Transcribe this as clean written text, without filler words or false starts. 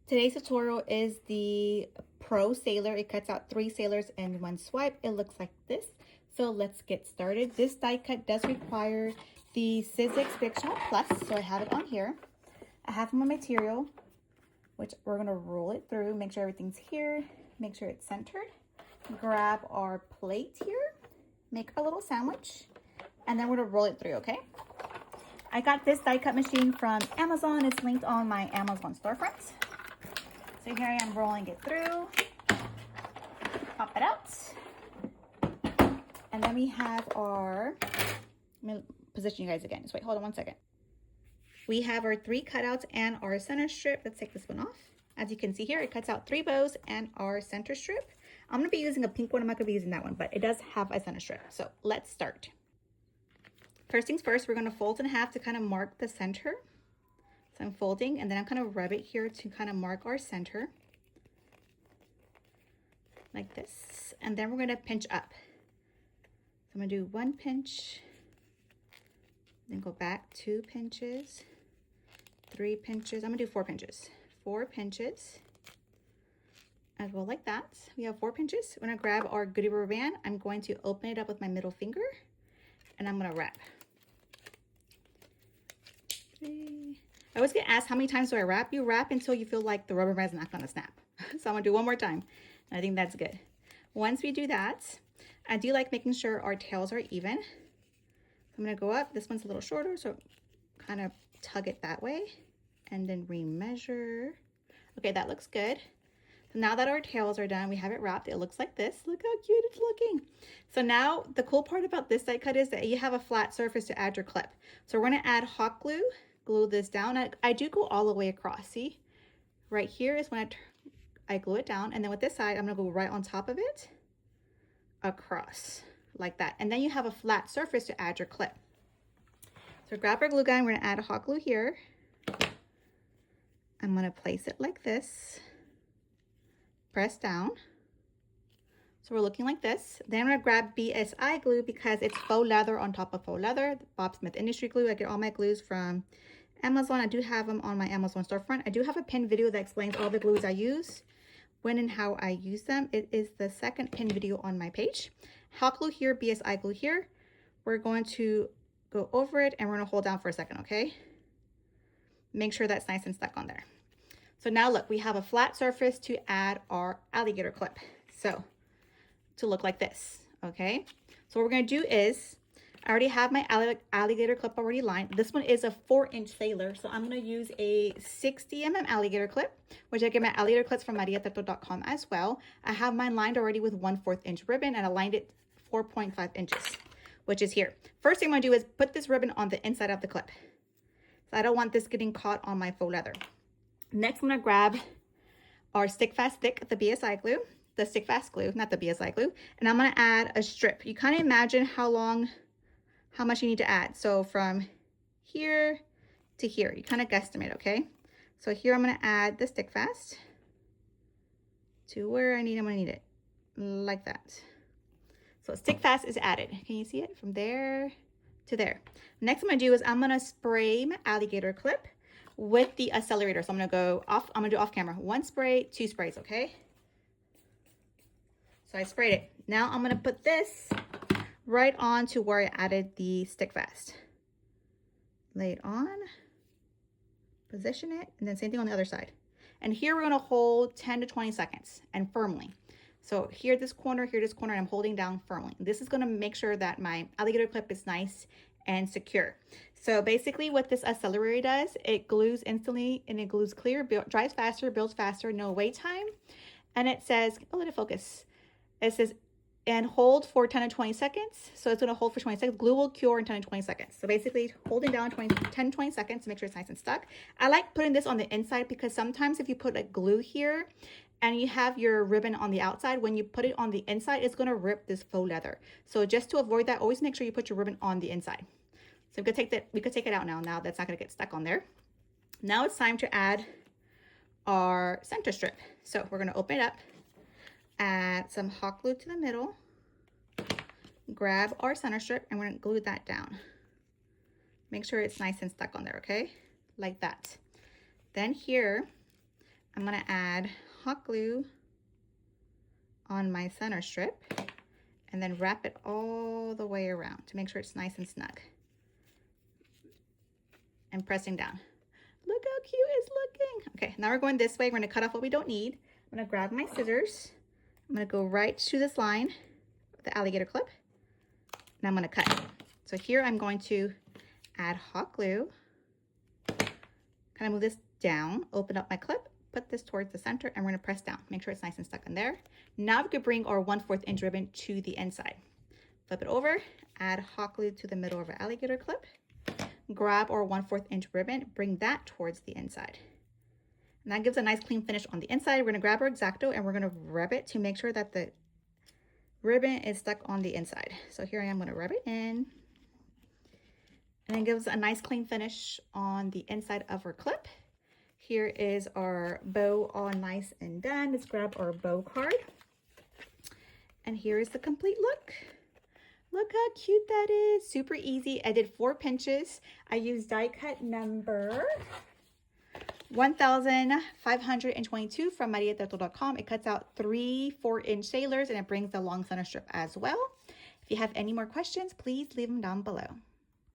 Today's tutorial is the Pro Sailor. It cuts out 3 sailors in one swipe. It looks like this. So let's get started. This die cut does require the sizzix Fictional Plus, so I have it on here. I have my material, which we're going to roll it through, make sure everything's here, make sure it's centered. Grab our plate here, make a little sandwich, and then we're going to roll it through, okay? I got this die cut machine from Amazon. It's linked on my Amazon storefront. So here I am rolling it through. Pop it out. And then we have our, let me position you guys again. Just wait, hold on one second. We have our 3 cutouts and our center strip. Let's take this one off. As you can see here, it cuts out 3 bows and our center strip. I'm gonna be using a pink one. I'm not gonna be using that one, but it does have a center strip. So let's start. First things first, we're gonna fold in half to kind of mark the center. So I'm folding and then I'm kind of rub it here to kind of mark our center. Like this. And then we're gonna pinch up. So I'm gonna do 1 pinch, then go back 2 pinches, 3 pinches. I'm gonna do 4 pinches. 4 pinches. I go like that. We have 4 pinches. We're gonna grab our goodie rubber band. I'm going to open it up with my middle finger and I'm gonna wrap. 3. I always get asked, how many times do I wrap? You wrap until you feel like the rubber band is not gonna snap. So I'm gonna do 1 more time. I think that's good. Once we do that, I do like making sure our tails are even. I'm gonna go up. This one's a little shorter, so kind of tug it that way and then remeasure. Okay, that looks good. So now that our tails are done, we have it wrapped. It looks like this. Look how cute it's looking. So now the cool part about this die cut is that you have a flat surface to add your clip. So we're gonna add hot glue, glue this down. I do go all the way across, see? Right here is when I glue it down, and then with this side, I'm gonna go right on top of it, across, like that. And then you have a flat surface to add your clip. So grab our glue gun, we're gonna add a hot glue here. I'm gonna place it like this, press down. So we're looking like this. Then I'm gonna grab BSI glue because it's faux leather on top of faux leather. Bob Smith Industry glue. I get all my glues from Amazon. I do have them on my Amazon storefront. I do have a pinned video that explains all the glues I use, when and how I use them. It is the 2nd pinned video on my page. Hot glue here, BSI glue here. We're going to go over it and we're gonna hold down for a second, okay? Make sure that's nice and stuck on there. So now look, we have a flat surface to add our alligator clip. So to look like this, okay? So what we're gonna do is, I already have my alligator clip already lined. This one is a 4-inch sailor, so I'm gonna use a 60mm alligator clip, which I get my alligator clips from mariaterto.com as well. I have mine lined already with 1/4 inch ribbon, and I lined it 4.5 inches, which is here. First thing I'm gonna do is put this ribbon on the inside of the clip. So I don't want this getting caught on my faux leather. Next, I'm gonna grab our Stick Fast Thick, the BSI glue, the Stick Fast glue, not the BSI glue, and I'm gonna add a strip. You kind of imagine how much you need to add. So from here to here, you kind of guesstimate, okay? So here I'm gonna add the Stick Fast to where I'm gonna need it, like that. So Stick Fast is added. Can you see it? From there to there. Next I'm gonna do is I'm gonna spray my alligator clip with the accelerator. So I'm gonna go off, I'm gonna do off camera. 1 spray, 2 sprays, okay? So I sprayed it. Now I'm gonna put this right on to where I added the Stick Fast. Lay it on, position it, and then same thing on the other side. And here we're gonna hold 10 to 20 seconds and firmly. So here this corner, and I'm holding down firmly. This is gonna make sure that my alligator clip is nice and secure. So basically what this accelerator does, it glues instantly and it glues clear, dries faster, builds faster, no wait time. And it says, oh, let it focus. It says, and hold for 10 to 20 seconds. So it's gonna hold for 20 seconds. Glue will cure in 10 to 20 seconds. So basically holding down 10 to 20 seconds to make sure it's nice and stuck. I like putting this on the inside because sometimes if you put a glue here and you have your ribbon on the outside, when you put it on the inside, it's gonna rip this faux leather. So just to avoid that, always make sure you put your ribbon on the inside. So we could take it out now. Now that's not gonna get stuck on there. Now it's time to add our center strip. So we're gonna open it up, add some hot glue to the middle, grab our center strip, and we're gonna glue that down. Make sure it's nice and stuck on there, okay? Like that. Then here, I'm gonna add hot glue on my center strip and then wrap it all the way around to make sure it's nice and snug. And pressing down. Look how cute it's looking. Okay, now we're going this way. We're gonna cut off what we don't need. I'm gonna grab my scissors. I'm gonna go right to this line with the alligator clip, and I'm gonna cut. So here I'm going to add hot glue, kind of move this down, open up my clip, put this towards the center, and we're gonna press down. Make sure it's nice and stuck in there. Now we could bring our 1/4 inch ribbon to the inside. Flip it over, add hot glue to the middle of our alligator clip, grab our 1/4 inch ribbon, bring that towards the inside. And that gives a nice clean finish on the inside. We're gonna grab our X-Acto and we're gonna rub it to make sure that the ribbon is stuck on the inside. So here I am gonna rub it in. And then gives a nice clean finish on the inside of our clip. Here is our bow all nice and done. Let's grab our bow card. And here is the complete look. Look how cute that is. Super easy. I did 4 pinches. I used die cut number 1522 from mariateto.com. It cuts out 3 4-inch sailors and it brings the long center strip as well. If you have any more questions, please leave them down below.